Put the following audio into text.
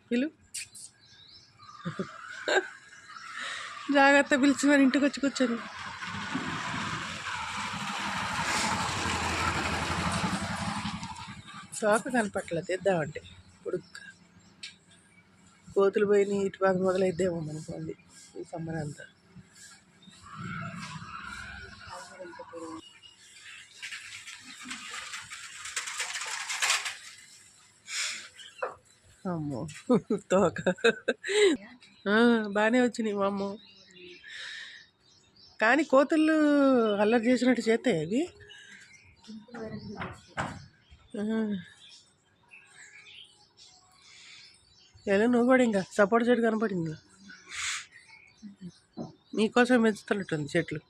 పిలు జాగ్రత్త పిలిచి మరి ఇంటికి వచ్చి కూర్చొని. తోక కనపట్లేదు తెద్దామంటే ఇప్పుడు కోతులు పోయి ఇటు బాగా మొదలైద్దేమో మనకు మళ్ళీ ఈ సమ్మర్ అంతా. అమ్మో తోక బాగానే వచ్చినాయి మా అమ్మ. కానీ కోతులు అల్లరి చేసినట్టు చేస్తాయి అవి. ఎలా నువ్వు కూడా ఇంకా సపోర్ట్ చెట్టు కనపడింది, నీకోసం పెంచుతున్నట్టుంది చెట్లు.